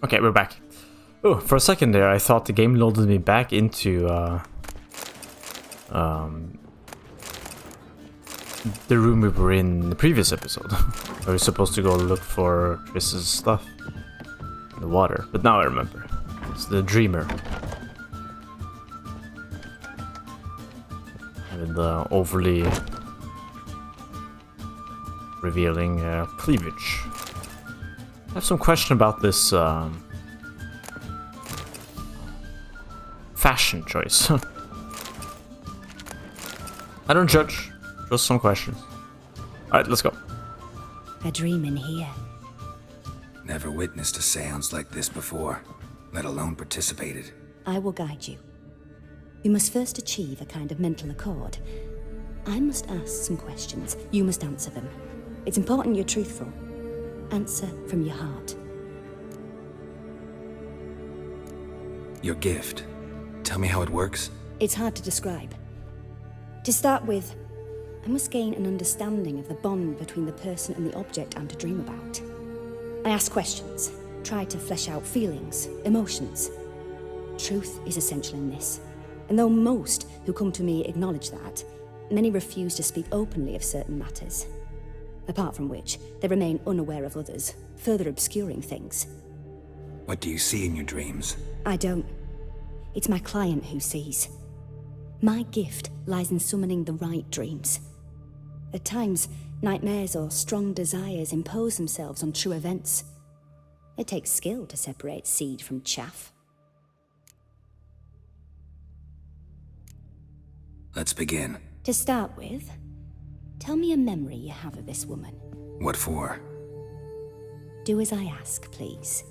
Okay, we're back. Oh, for a second there, I thought the game loaded me back into the room we were in the previous episode. I was supposed to go look for Chris's stuff in the water, but now I remember. It's the dreamer. With the overly revealing cleavage. I have some question about this fashion choice. I don't judge, just some questions. Alright, let's go. A dream in here. Never witnessed a seance like this before, let alone participated. I will guide you. You must first achieve a kind of mental accord. I must ask some questions. You must answer them. It's important you're truthful. Answer from your heart. Your gift. Tell me how it works. It's hard to describe. To start with, I must gain an understanding of the bond between the person and the object I'm to dream about. I ask questions, try to flesh out feelings, emotions. Truth is essential in this. And though most who come to me acknowledge that, many refuse to speak openly of certain matters. Apart from which, they remain unaware of others, further obscuring things. What do you see in your dreams? I don't. It's my client who sees. My gift lies in summoning the right dreams. At times, nightmares or strong desires impose themselves on true events. It takes skill to separate seed from chaff. Let's begin. To start with, tell me a memory you have of this woman. What for? Do as I ask, please.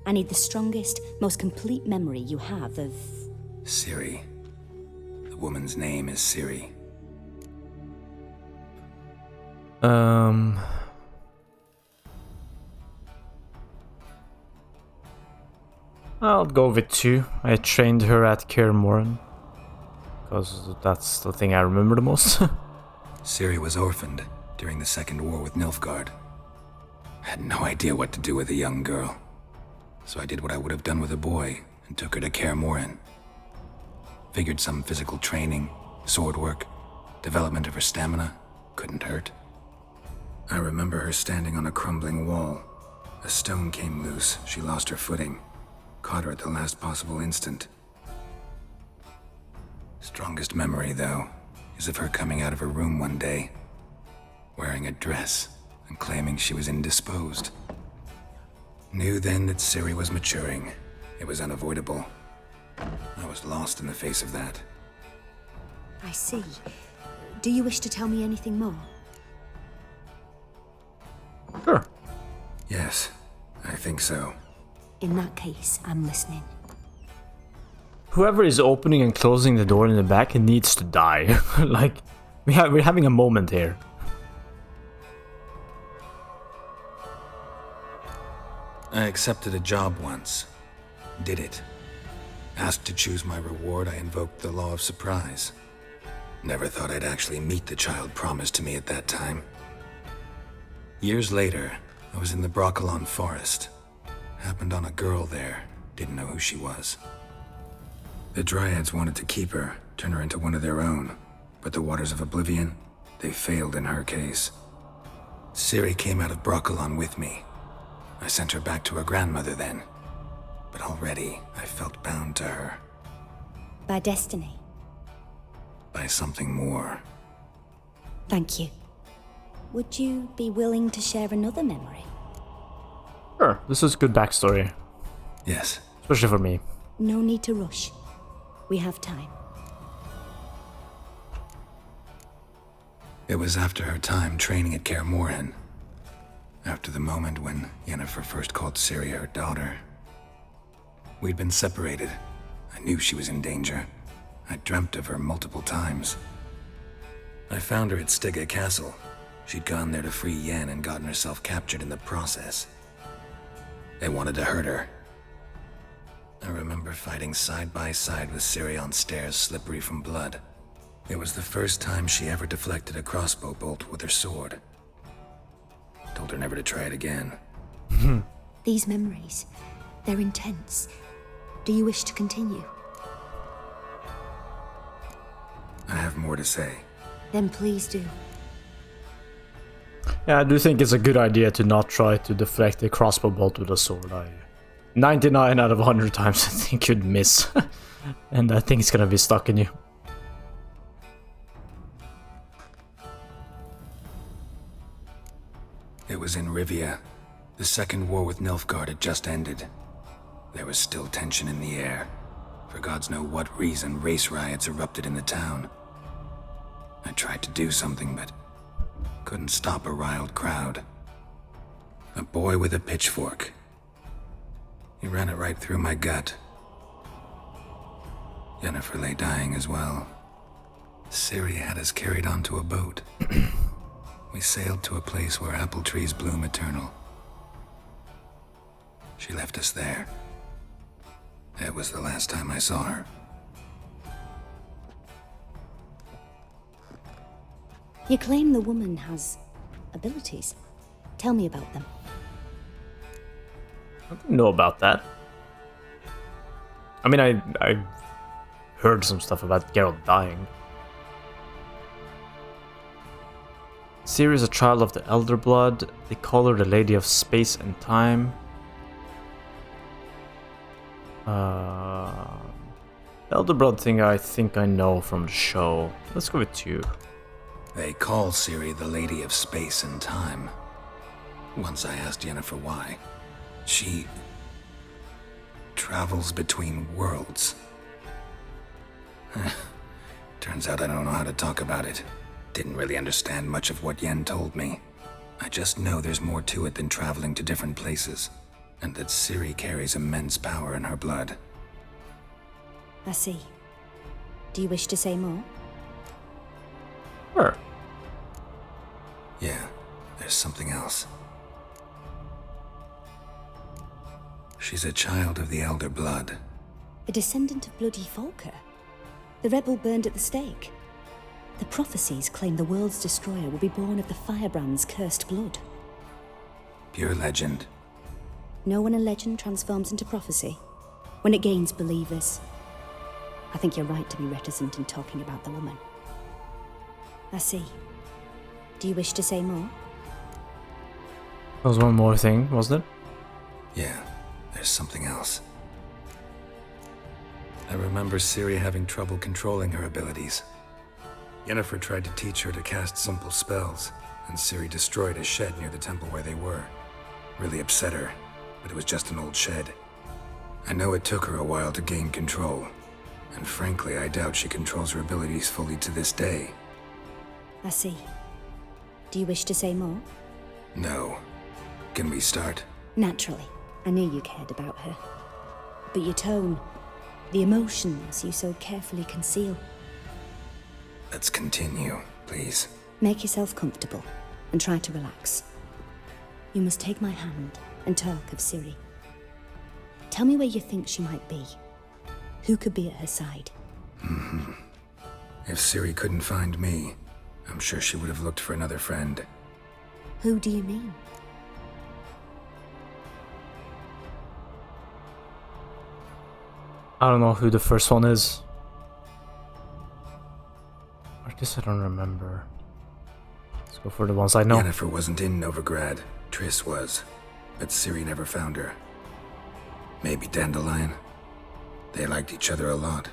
I need the strongest, most complete memory you have of... Ciri. The woman's name is Ciri. I'll go with 2. I trained her at Kaer Morhen, because that's the thing I remember the most. Ciri was orphaned during the Second War with Nilfgaard. I had no idea what to do with a young girl. So I did what I would have done with a boy and took her to Kaer Morhen. Figured some physical training, sword work, development of her stamina couldn't hurt. I remember her standing on a crumbling wall. A stone came loose, she lost her footing. Caught her at the last possible instant. Strongest memory, though, is of her coming out of her room one day, wearing a dress and claiming she was indisposed. Knew then that Ciri was maturing. It was unavoidable. I was lost in the face of that. I see. Do you wish to tell me anything more? Sure. Yes, I think so. In that case, I'm listening. Whoever is opening and closing the door in the back needs to die. Like, we're having a moment here. I accepted a job once. Did it. Asked to choose my reward, I invoked the law of surprise. Never thought I'd actually meet the child promised to me at that time. Years later, I was in the Broccolon forest. Happened on a girl there. Didn't know who she was. The Dryads wanted to keep her, turn her into one of their own. But the Waters of Oblivion, they failed in her case. Ciri came out of Broccolon with me. I sent her back to her grandmother then. But already, I felt bound to her. By destiny. By something more. Thank you. Would you be willing to share another memory? Sure, this is good backstory. Yes. Especially for me. No need to rush. We have time. It was after her time training at Kaer Morhen. After the moment when Yennefer first called Ciri her daughter. We'd been separated. I knew she was in danger. I dreamt of her multiple times. I found her at Stygga Castle. She'd gone there to free Yen and gotten herself captured in the process. They wanted to hurt her. I remember fighting side by side with Ciri on stairs slippery from blood. It was the first time she ever deflected a crossbow bolt with her sword. Told her never to try it again. These memories, They're intense. Do you wish to continue? I have more to say. Then please do. Yeah, I do think it's a good idea to not try to deflect a crossbow bolt with a sword. 99 out of 100 times I think you'd miss. And I think it's gonna be stuck in you. It was in Rivia. The second war with Nilfgaard had just ended. There was still tension in the air. For gods know what reason, race riots erupted in the town. I tried to do something, but couldn't stop a riled crowd. A boy with a pitchfork. He ran it right through my gut. Yennefer lay dying as well. Ciri had us carried onto a boat. We sailed to a place where apple trees bloom eternal. She left us there. That was the last time I saw her. You claim the woman has abilities. Tell me about them. I didn't know about that. I mean, I heard some stuff about Geralt dying. Ciri is a child of the Elder Blood. They call her the Lady of Space and Time. The Elder Blood thing I think I know from the show. Let's go with 2. They call Ciri the Lady of Space and Time. Once I asked Yennefer why. She travels between worlds. Turns out I don't know how to talk about it. Didn't really understand much of what Yen told me. I just know there's more to it than traveling to different places, and that Ciri carries immense power in her blood. I see. Do you wish to say more? Sure. Yeah, there's something else. She's a child of the Elder Blood. A descendant of bloody Volker? The rebel burned at the stake? The prophecies claim the world's destroyer will be born of the firebrand's cursed blood. Pure legend. Know when a legend transforms into prophecy? When it gains believers? I think you're right to be reticent in talking about the woman. I see. Do you wish to say more? There was one more thing, wasn't it? Yeah, there's something else. I remember Ciri having trouble controlling her abilities. Yennefer tried to teach her to cast simple spells, and Ciri destroyed a shed near the temple where they were. Really upset her, but it was just an old shed. I know it took her a while to gain control, and frankly, I doubt she controls her abilities fully to this day. I see. Do you wish to say more? No. Can we start? Naturally. I knew you cared about her. But your tone, the emotions you so carefully conceal. Let's continue, please. Make yourself comfortable and try to relax. You must take my hand and talk of Ciri. Tell me where you think she might be. Who could be at her side? If Ciri couldn't find me, I'm sure she would have looked for another friend. Who do you mean? I don't know who the first one is. I guess I don't remember. Let's go for the ones I know. Yennefer wasn't in Novigrad. Triss was. But Ciri never found her. Maybe Dandelion. They liked each other a lot.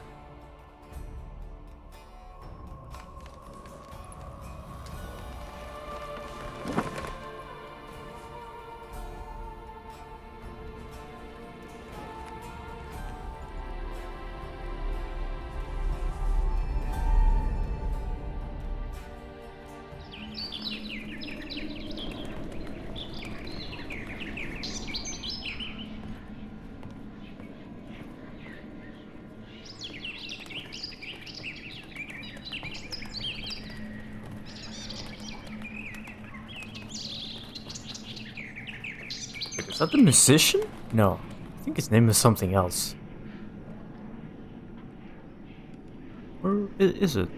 Is that the musician? No. I think his name is something else. Or is it?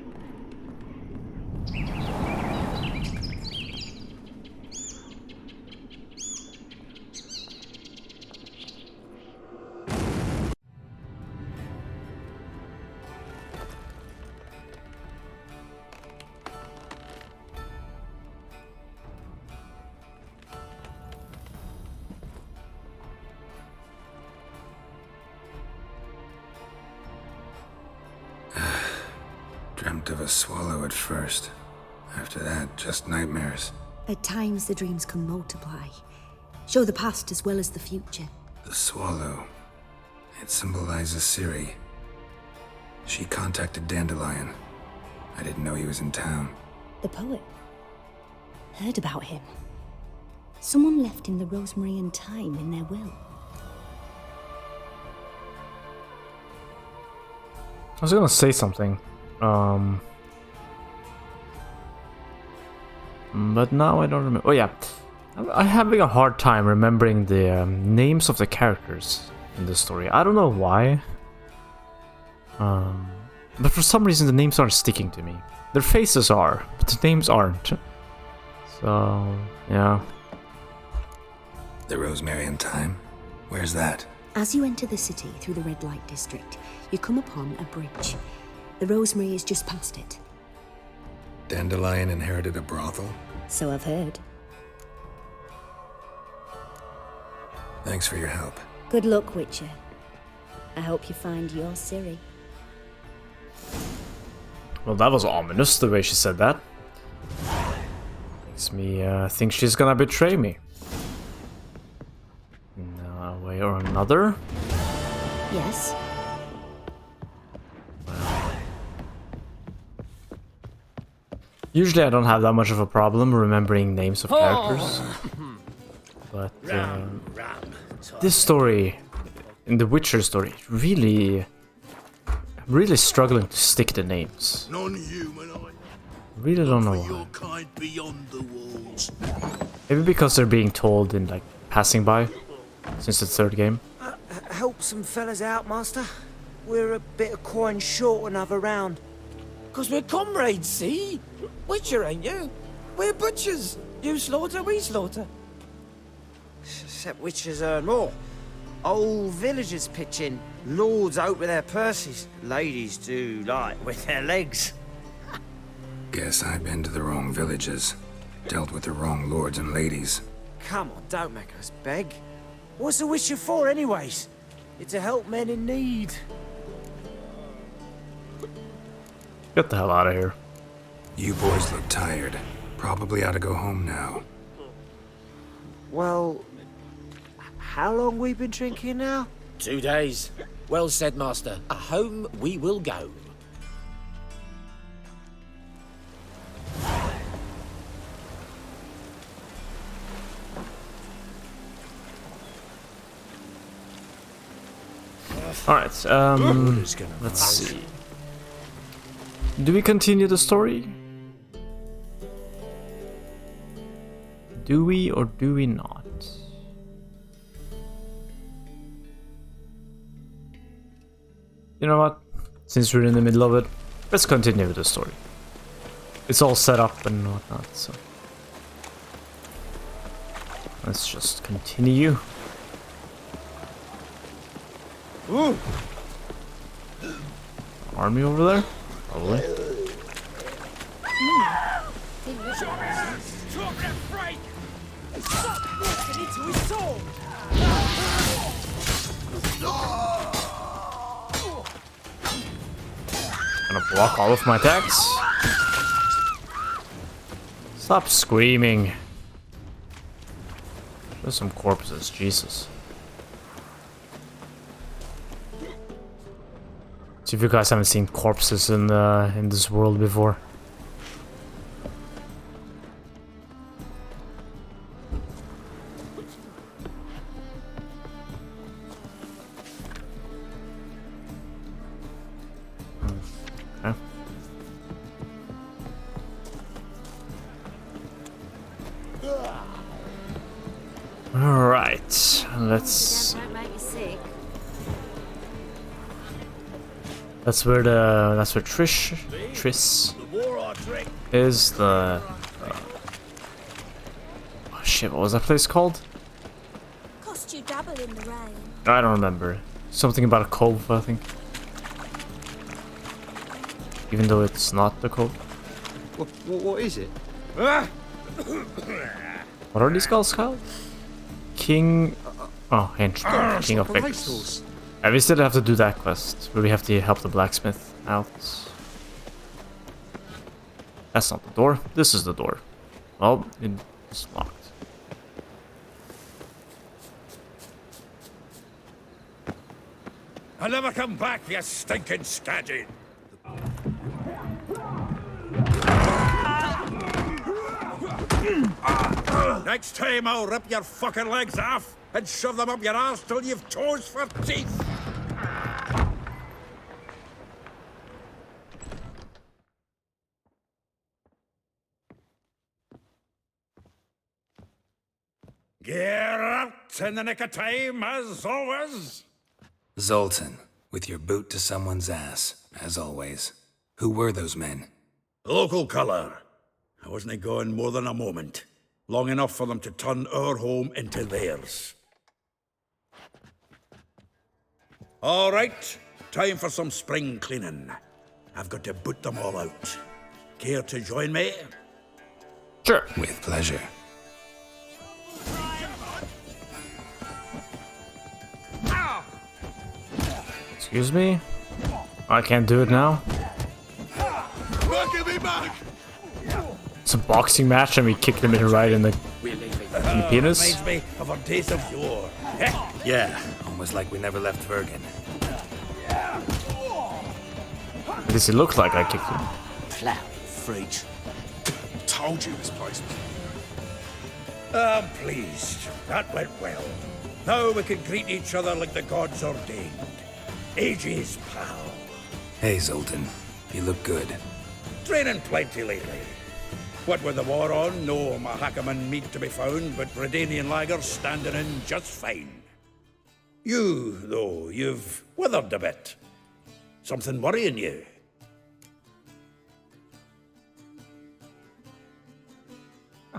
Dreamt of a swallow at first. After that, just nightmares. At times, the dreams can multiply, show the past as well as the future. The swallow. It symbolizes Ciri. She contacted Dandelion. I didn't know he was in town. The poet. Heard about him. Someone left him the rosemary and thyme in their will. I was gonna say something. But now I don't remember. Oh yeah, I'm having a hard time remembering the names of the characters in this story. I don't know why. But for some reason the names aren't sticking to me. Their faces are, but the names aren't. So, yeah. The Rosemary and Thyme? Where's that? As you enter the city through the red light district, you come upon a bridge. The rosemary is just past it. Dandelion inherited a brothel? So I've heard. Thanks for your help. Good luck, Witcher. I hope you find your Ciri. Well, that was ominous, the way she said that. Makes me think she's gonna betray me. In a way or another. Yes? Usually I don't have that much of a problem remembering names of characters. But this story, in the Witcher story, really struggling to stick the names. Non-humanoid. Really don't know For why. your kind beyond the walls. Maybe because they're being told in like passing by since the third game. Help some fellas out, master. We're a bit of coin short another round. 'Cause we're comrades, see? Witcher, ain't you? We're butchers. You slaughter, we slaughter. Except witches earn more. Old villagers pitch in. Lords out with their purses. Ladies do like with their legs. Guess I've been to the wrong villages. Dealt with the wrong lords and ladies. Come on, don't make us beg. What's a witcher for, anyways? It's to help men in need. Get the hell out of here. You boys look tired. Probably ought to go home now. Well, how long we been drinking now? 2 days. Well said, master. Home we will go. Alright, let's see. Do we continue the story? Do we or do we not? You know what? Since we're in the middle of it, let's continue with the story. It's all set up and whatnot, so... Let's just continue. Ooh. Army over there? Probably. Gonna block all of my attacks. Stop screaming. There's some corpses, Jesus. See if you guys haven't seen corpses in this world before. Okay. All right, let's. That's where Triss is the. Oh shit! What was that place called? Cost you double in the rain. I don't remember. Something about a cove, I think. Even though it's not the cove. What is it? What are these guys called? King. Oh, henchman. King of Victors. We still have to do that quest, where we have to help the blacksmith out. That's not the door. This is the door. Well, it's locked. I'll never come back, you stinking scadgy. Next time I'll rip your fucking legs off and shove them up your arse till you've toes for teeth. Geralt, in the nick of time, as always. Zoltan, with your boot to someone's ass, as always. Who were those men? Local colour. I wasn't gone more than a moment. Long enough for them to turn our home into theirs. All right, time for some spring cleaning. I've got to boot them all out. Care to join me? Sure. With pleasure. Excuse me? I can't do it now? It's a boxing match and we kick him right in the penis? Reminds me of our days of yore. Yeah, almost like we never left Vergen. What does he look like I kicked him? Plow, freak. Told you this place was... I'm pleased. That went well. Now we can greet each other like the gods ordained. Ages, pal. Hey, Zoltan. You look good. Training plenty lately. What with the war on, no Mahakaman meat to be found, but Redanian lagers standing in just fine. You, though, you've withered a bit. Something worrying you?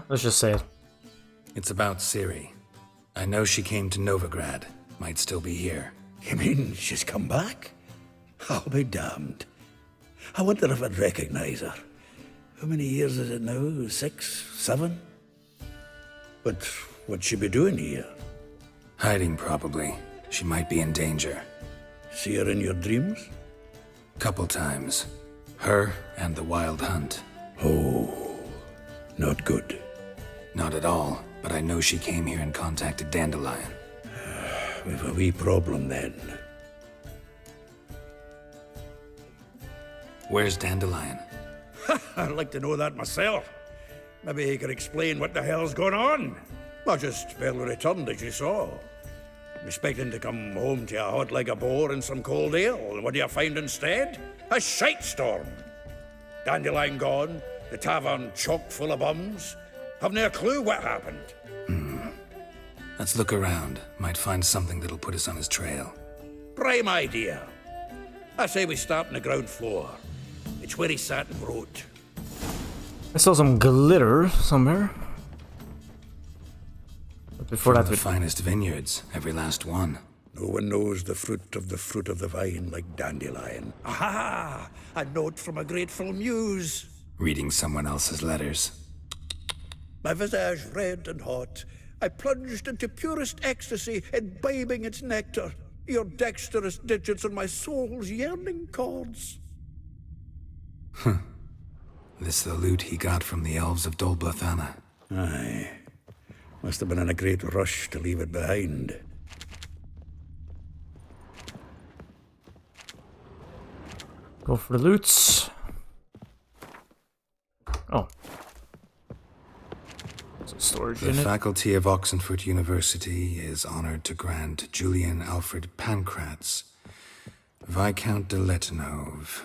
Let's just say it. It's about Ciri. I know she came to Novigrad. Might still be here. You mean she's come back? I'll be damned. I wonder if I'd recognize her. How many years is it now? 6, 7? But what'd she be doing here? Hiding, probably. She might be in danger. See her in your dreams? Couple times. Her and the Wild Hunt. Oh, not good. Not at all, but I know she came here and contacted Dandelion. We've a wee problem then. Where's Dandelion? I'd like to know that myself. Maybe he could explain what the hell's going on. I just barely returned, as you saw. Expecting to come home to a hot like a boar and some cold ale, and what do you find instead? A shite storm. Dandelion gone, the tavern chock full of bums. Haven't a clue what happened. Let's look around. Might find something that'll put us on his trail. Prime idea. I say we start on the ground floor. It's where he sat and wrote. I saw some glitter somewhere. But before From that, the finest vineyards, every last one. No one knows the fruit of the vine like Dandelion. Aha! A note from a grateful muse. Reading someone else's letters. My visage red and hot, I plunged into purest ecstasy, imbibing its nectar. Your dexterous digits on my soul's yearning chords. This the loot he got from the elves of Dol Blathanna. Aye. Must have been in a great rush to leave it behind. go for the loots. Oh. Storage The unit. faculty of Oxenford University is honored to grant Julian Alfred Pancratz, Viscount de Letonov,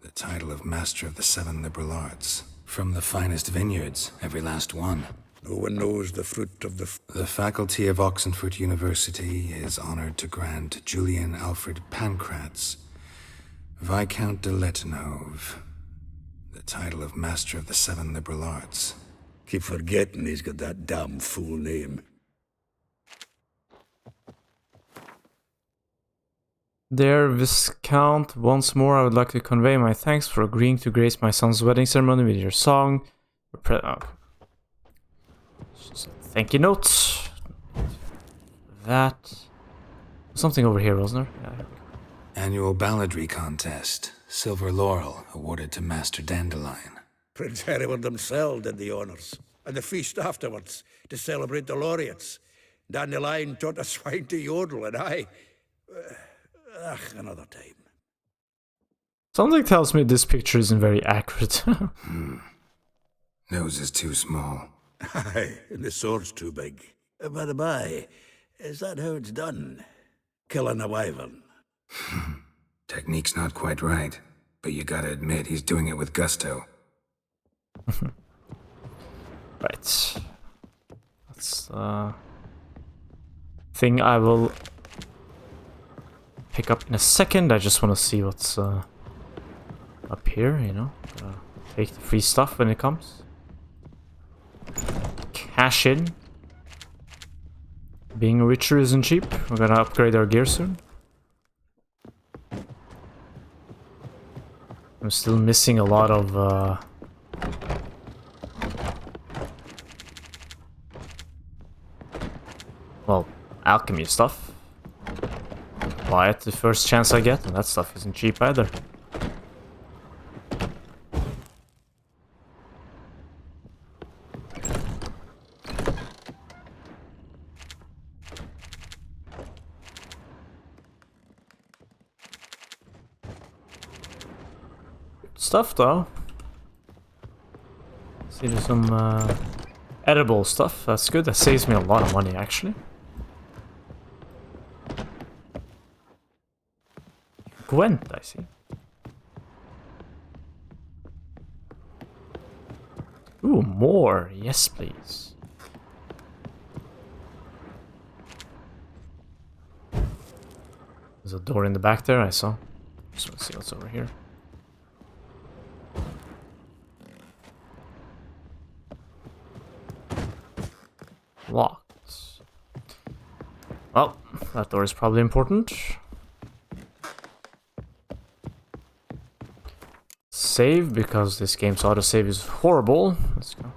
the title of Master of the Seven Liberal Arts. From the finest vineyards, every last one. No one knows the fruit of the... The faculty of Oxenford University is honored to grant Julian Alfred Pancratz, Viscount de Letonov, the title of Master of the Seven Liberal Arts. Keep forgetting he's got that damn fool name. Dear Viscount, once more I would like to convey my thanks for agreeing to grace my son's wedding ceremony with your song. Thank you note. That. Something over here, wasn't there? Yeah. Annual balladry contest. Silver laurel awarded to Master Dandelion. Prince Hereward himself did the honours, and the feast afterwards, to celebrate the laureates. Dandelion taught a swine to yodel, and another time. Something tells me this picture isn't very accurate. Nose is too small. Aye, and the sword's too big. By the by, is that how it's done? Killing a wyvern? Technique's not quite right, but you gotta admit he's doing it with gusto. Right. That's thing I will pick up in a second. I just want to see what's up here, you know. Take the free stuff when it comes. Cash in. Being richer isn't cheap. We're gonna upgrade our gear soon. I'm still missing a lot of well, alchemy stuff. Buy it the first chance I get, and that stuff isn't cheap either. Stuff though. See, there's some edible stuff. That's good. That saves me a lot of money actually. Gwent, I see. Ooh, more. Yes, please. There's a door in the back there, I saw. Just want to see what's over here. Locked. Well, that door is probably important. Save, because this game's autosave is horrible. Let's go.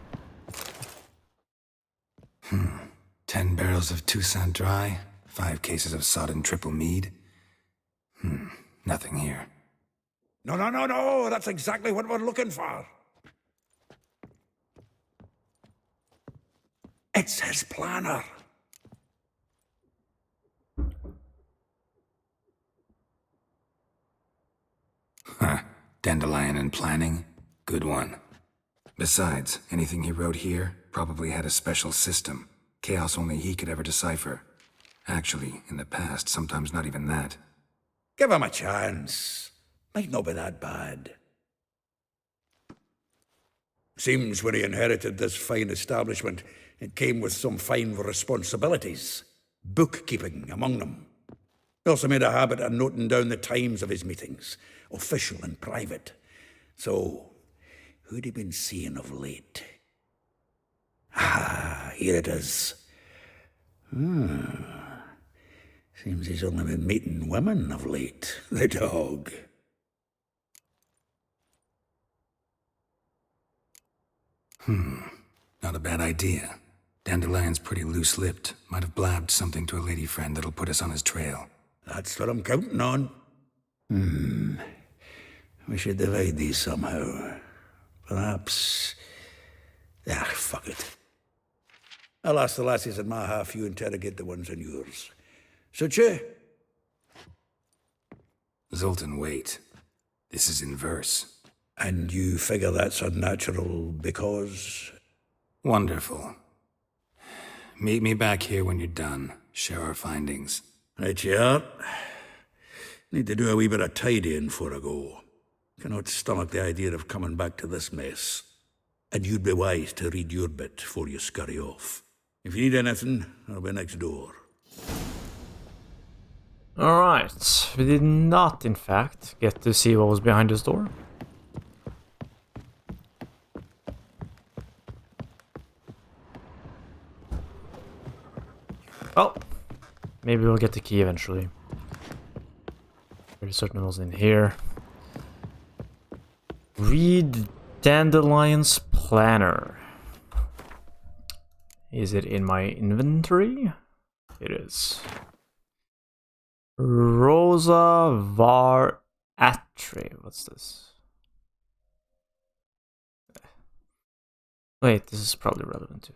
10 barrels of Toussaint Dry, 5 cases of sodden triple mead. Nothing here. No, that's exactly what we're looking for. It's his planner. Huh. Dandelion and planning? Good one. Besides, anything he wrote here probably had a special system. Chaos only he could ever decipher. Actually, in the past, sometimes not even that. Give him a chance. Might not be that bad. Seems when he inherited this fine establishment, it came with some fine responsibilities. Bookkeeping among them. He also made a habit of noting down the times of his meetings, official and private. So, who'd he been seeing of late? Ah, here it is. Seems he's only been meeting women of late, the dog. Not a bad idea. Dandelion's pretty loose-lipped. Might have blabbed something to a lady friend that'll put us on his trail. That's what I'm counting on. We should divide these somehow. Perhaps... fuck it. I'll ask the lassies in my half, you interrogate the ones in yours. Suit you? Zoltan, wait. This is in verse. And you figure that's unnatural because... Wonderful. Meet me back here when you're done. Share our findings. Right you are. Need to do a wee bit of tidying before I go. Cannot stomach the idea of coming back to this mess. And you'd be wise to read your bit before you scurry off. If you need anything, I'll be next door. Alright, we did not, in fact, get to see what was behind this door. Well, maybe we'll get the key eventually. Pretty certain it was in here. Read Dandelion's planner. Is it in my inventory? It is. Rosa var Atre. What's this? Wait, this is probably relevant too.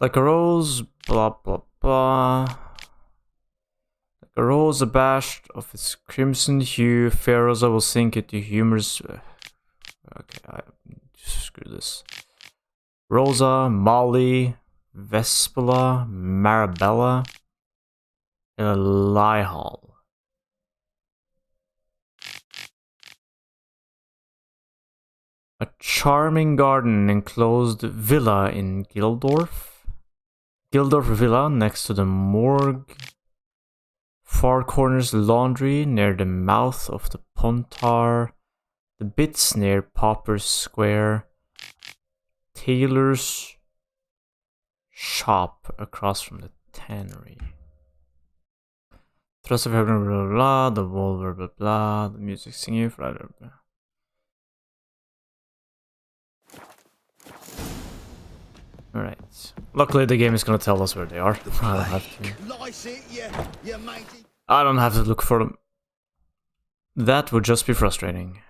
Like a rose, blah blah blah. Like a rose abashed of its crimson hue, fair Rosa will sink into humorous. Okay, screw this. Rosa, Molly, Vespula, Marabella, and Lihal. A charming garden enclosed villa in Gildorf. Gildorf Villa next to the morgue. Far corners laundry near the mouth of the Pontar. The bits near Popper's Square. Taylor's shop across from the tannery. Trust of heaven, blah blah blah, the wall, blah blah blah, the music singing, blah blah blah. Alright. Luckily the game is gonna tell us where they are. I don't have to look for them. That would just be frustrating.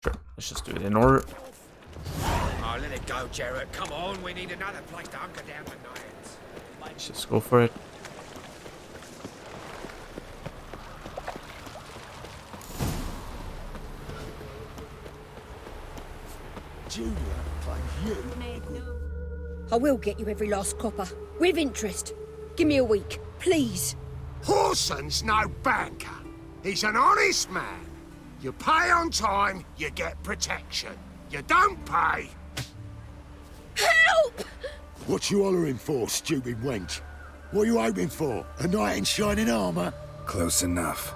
Sure, let's just do it in order. Oh, let it go, Geralt. Come on, we need another place to hunker down tonight. Let's just go for it. I will get you every last copper. With interest. Give me a week, please. Horson's no banker. He's an honest man. You pay on time, you get protection. You don't pay... Help! What you hollering for, stupid wench? What are you hoping for? A knight in shining armour? Close enough.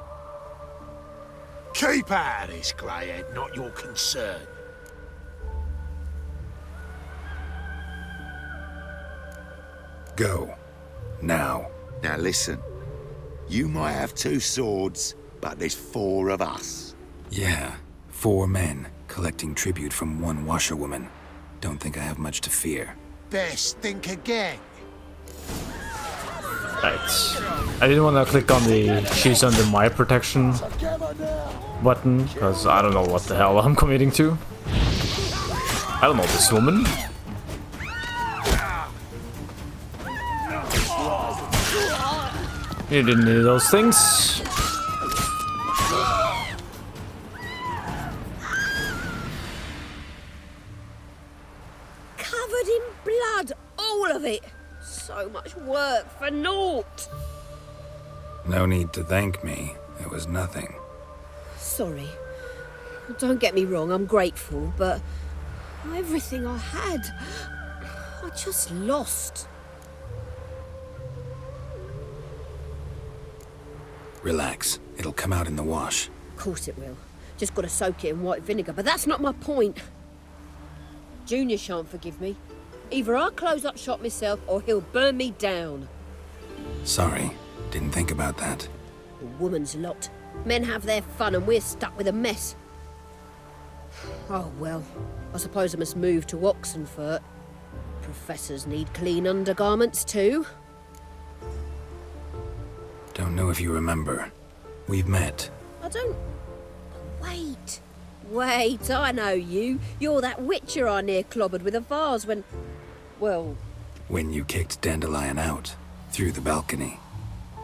Keep out of this, greyhead, not your concern. Go. Now. Now listen. You might have 2 swords, but there's 4 of us. Yeah. 4 men, collecting tribute from 1 washerwoman. Don't think I have much to fear. Best think again. Right. I didn't want to click on the she's under my protection button, because I don't know what the hell I'm committing to. I don't know this woman. You didn't need those things. Covered in blood, all of it. So much work for naught. No need to thank me. It was nothing. Sorry. Don't get me wrong, I'm grateful, but everything I had, I just lost. Relax. It'll come out in the wash. Of course it will. Just gotta soak it in white vinegar, but that's not my point. Junior shan't forgive me. Either I'll close up shop myself or he'll burn me down. Sorry. Didn't think about that. A woman's lot. Men have their fun and we're stuck with a mess. Oh well, I suppose I must move to Oxenfurt. Professors need clean undergarments too. Don't know if you remember. We've met. I don't... Wait. Wait, I know you. You're that witcher I near clobbered with a vase when... Well... When you kicked Dandelion out. Through the balcony.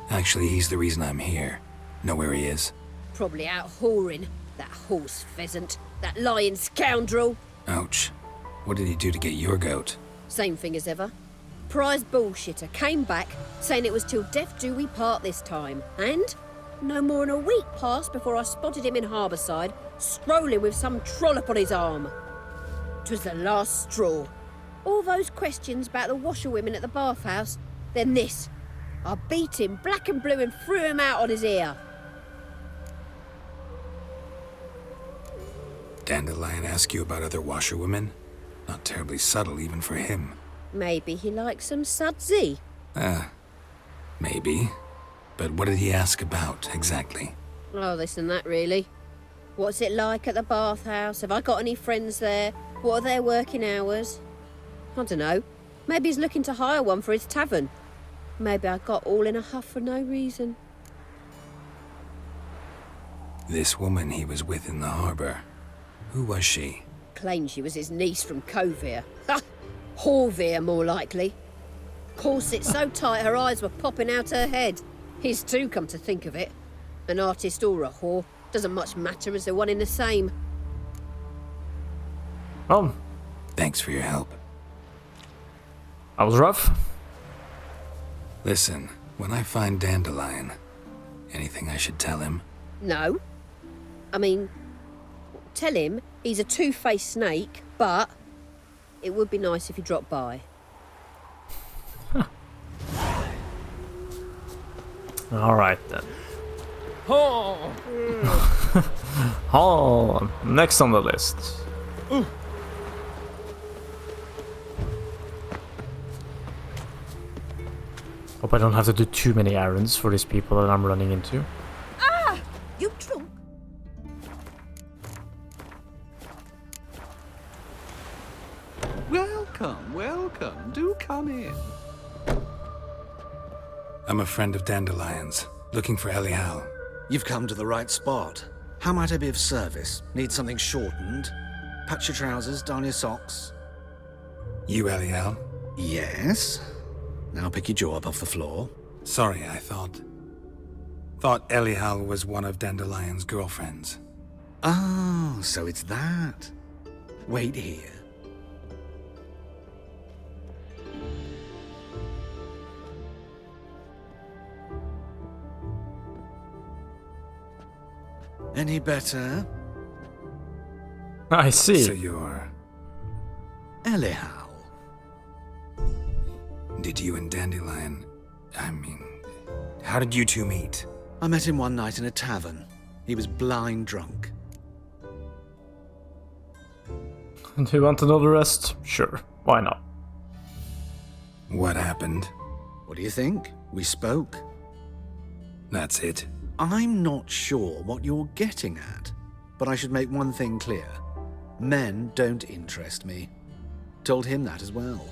Actually, he's the reason I'm here. Know where he is? Probably out whoring. That horse pheasant. That lying scoundrel. Ouch. What did he do to get your goat? Same thing as ever. Prize bullshitter came back, saying it was till death do we part this time. And no more than a week passed before I spotted him in Harbourside, strolling with some trollop on his arm. 'Twas the last straw. All those questions about the washerwomen at the bathhouse, then this. I beat him black and blue and threw him out on his ear. Dandelion ask you about other washerwomen? Not terribly subtle even for him. Maybe he likes some sudsy. Maybe. But what did he ask about, exactly? Oh, this and that, really. What's it like at the bathhouse? Have I got any friends there? What are their working hours? I don't know. Maybe he's looking to hire one for his tavern. Maybe I got all in a huff for no reason. This woman he was with in the harbor. Who was she? Claimed she was his niece from Kovir. Ha! Horvir, more likely. Corset so tight her eyes were popping out her head. His too, come to think of it. An artist or a whore. Doesn't much matter as they're one in the same. Well, Thanks for your help. that was rough. Listen, when I find Dandelion, anything I should tell him? No. I mean, tell him he's a two-faced snake, but it would be nice if he dropped by. Alright then. Oh. Oh, next on the list. Hope I don't have to do too many errands for these people that I'm running into. You drunk? Welcome, welcome. Do come in. I'm a friend of Dandelion's, looking for Elial. You've come to the right spot. How might I be of service? Need something shortened? Patch your trousers, darn your socks. You Elial? Yes. Now pick your jaw up off the floor. Sorry, I thought Elial was one of Dandelion's girlfriends. Oh, so it's that. Wait here. Any better? I see. So you're... Elial. Did you and Dandelion... how did you two meet? I met him one night in a tavern. He was blind drunk. Do you want to know the rest? Sure, why not? What happened? What do you think? We spoke. That's it. I'm not sure what you're getting at, but I should make one thing clear. Men don't interest me. Told him that as well.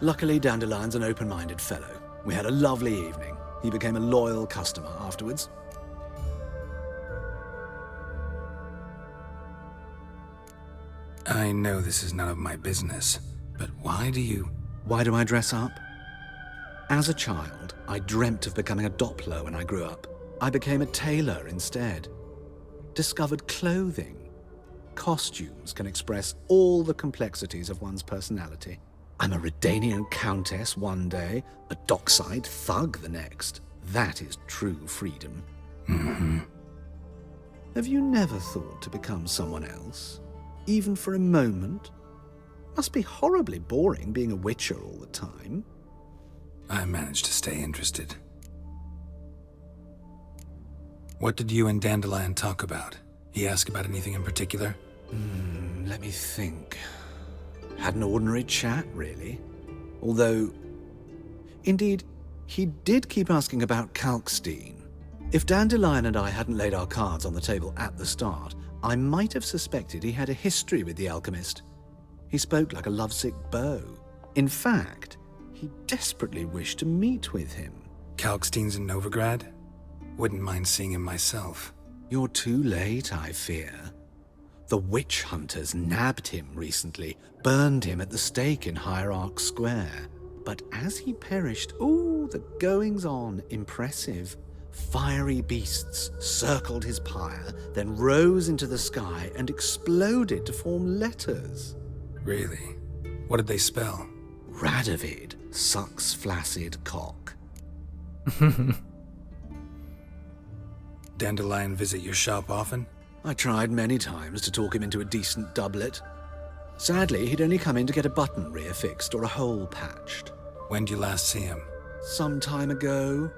Luckily, Dandelion's an open-minded fellow. We had a lovely evening. He became a loyal customer afterwards. I know this is none of my business, but why do I dress up? As a child, I dreamt of becoming a Doppler when I grew up. I became a tailor instead. Discovered clothing. Costumes can express all the complexities of one's personality. I'm a Redanian countess one day, a dockside thug the next. That is true freedom. Mm-hmm. Have you never thought to become someone else? Even for a moment? Must be horribly boring being a witcher all the time. I managed to stay interested. What did you and Dandelion talk about? He asked about anything in particular? Let me think. Had an ordinary chat, really. Although, indeed, he did keep asking about Kalkstein. If Dandelion and I hadn't laid our cards on the table at the start, I might have suspected he had a history with the alchemist. He spoke like a lovesick beau. In fact, he desperately wished to meet with him. Kalkstein's in Novigrad? Wouldn't mind seeing him myself. You're too late, I fear. The witch hunters nabbed him recently, burned him at the stake in Hierarch Square. But as he perished, the goings-on, impressive. Fiery beasts circled his pyre, then rose into the sky and exploded to form letters. Really? What did they spell? Radovid sucks flaccid cock. Dandelion visit your shop often? I tried many times to talk him into a decent doublet. Sadly, he'd only come in to get a button reaffixed or a hole patched. When did you last see him? Some time ago.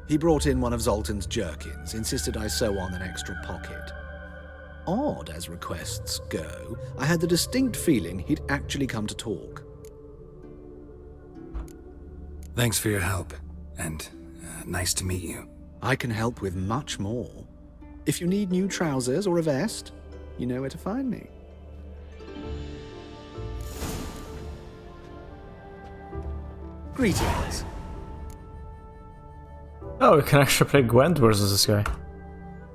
He brought in one of Zoltan's jerkins, insisted I sew on an extra pocket. Odd as requests go, I had the distinct feeling he'd actually come to talk. Thanks for your help, and nice to meet you. I can help with much more. If you need new trousers or a vest, you know where to find me. Greetings. Oh, we can actually play Gwent versus this guy.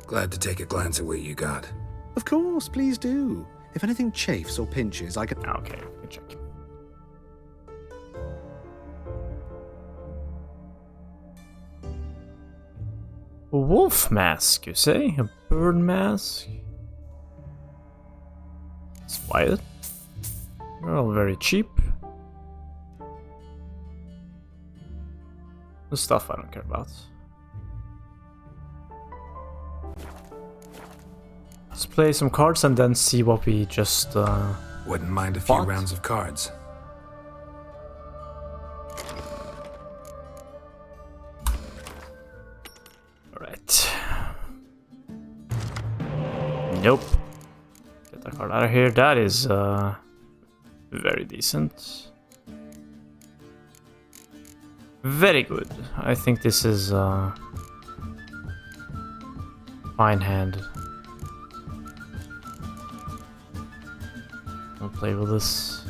Glad to take a glance at what you got. Of course, please do. If anything chafes or pinches, I can... Okay, good check. A wolf mask, you say? A bird mask? Let's buy it. They're all very cheap. The stuff I don't care about. Let's play some cards and then see what we just Wouldn't mind a few bought. rounds of cards. Alright. Nope. Get that card out of here. That is very decent. Very good. I think this is fine hand. I'll play with this.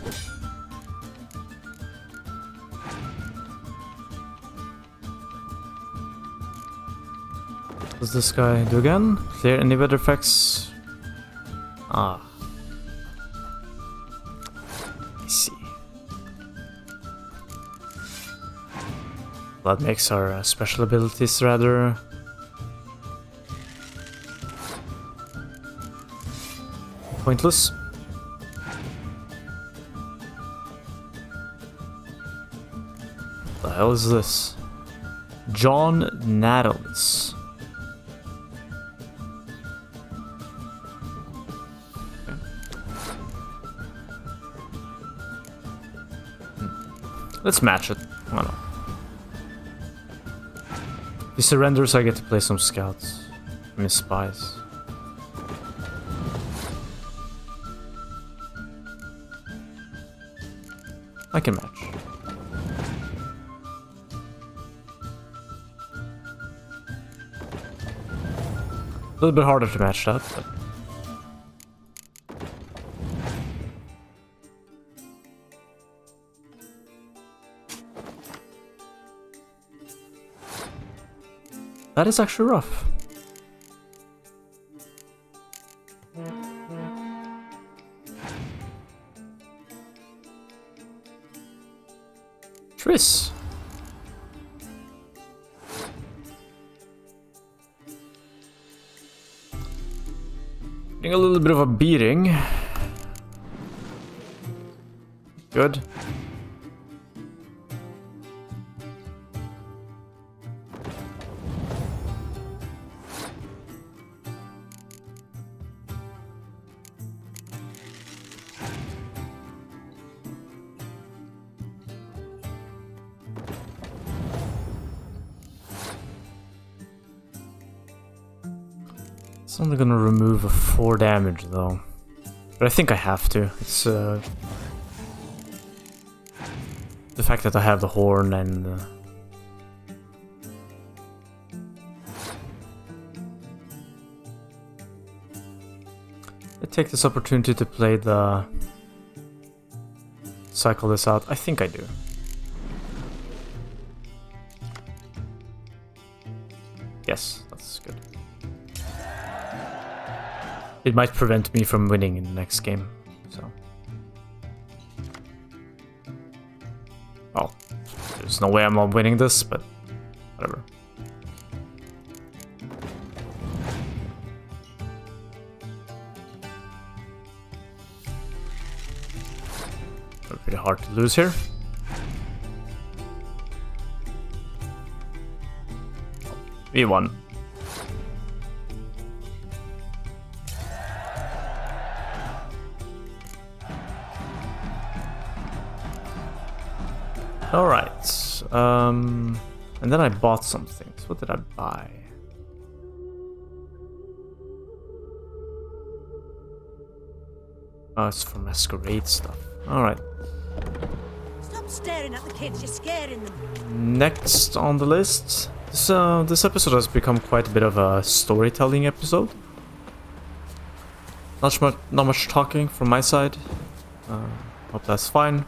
What does this guy do again? Clear any weather effects? Ah. I see. That makes our special abilities rather pointless. What the hell is this? John Nattles. Let's match it. Why not? If he surrenders, I get to play some scouts. I mean spies. I can match. A little bit harder to match that, but... That is actually rough. Triss. Getting a little bit of a beating. Good. It's only gonna remove a 4 damage though. But I think I have to. It's the fact that I have the horn and I take this opportunity to play the cycle this out. I think I do. Yes, that's good. It might prevent me from winning in the next game, so... Well, there's no way I'm not winning this, but whatever. Pretty hard to lose here. We won. Alright, and then I bought something. So what did I buy? Oh, it's for masquerade stuff. Alright. Stop staring at the kids, you're scaring them. Next on the list, this episode has become quite a bit of a storytelling episode. Not much talking from my side. Hope that's fine.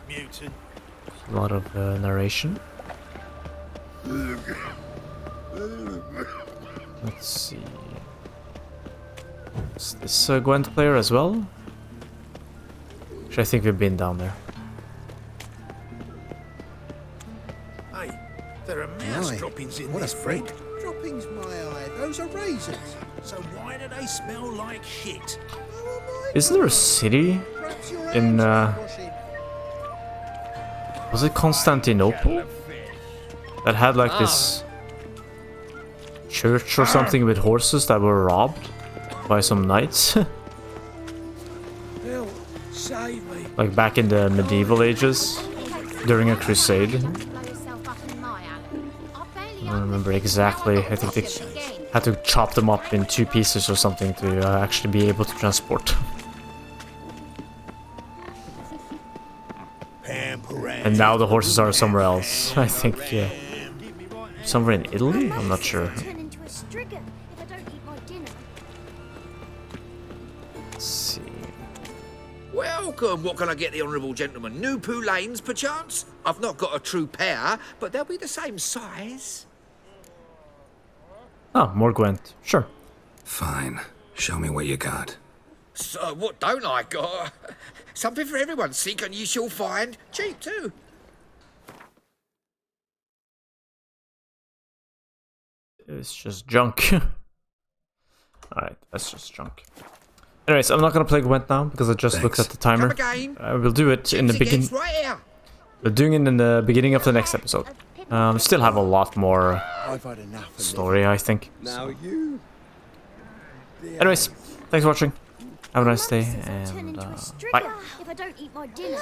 Mutant. A lot of narration. Let's see. Is this a Gwent player as well? Actually, I think we've been down there. Hey, there are mouse Right. droppings in What a this freak. fruit. Droppings, my eye. Those are raisins. So why do they smell like shit? Isn't there a city in, was it Constantinople? That had like this church or something with horses that were robbed by some knights. Hell, save me. Like back in the medieval ages, during a crusade. I don't remember exactly. I think they had to chop them up in 2 pieces or something to actually be able to transport. And now the horses are somewhere else. I think, yeah. Somewhere in Italy? I'm not sure. Let's see. Welcome. What can I get the honourable gentleman? New poulaines, perchance? I've not got a true pair, but they'll be the same size. Oh, more Gwent. Sure. Fine. Show me what you got. So, what don't I got? Something for everyone. Seek and ye shall find. Cheap, too. It's just junk. Alright, that's just junk. Anyways, I'm not gonna play Gwent now because I just looked at the timer. We'll do it in the beginning. We're doing it in the beginning of the next episode. Still have a lot more story, I think. Now you. Anyways, thanks for watching. Have a nice day, and bye. If I don't eat my dinner.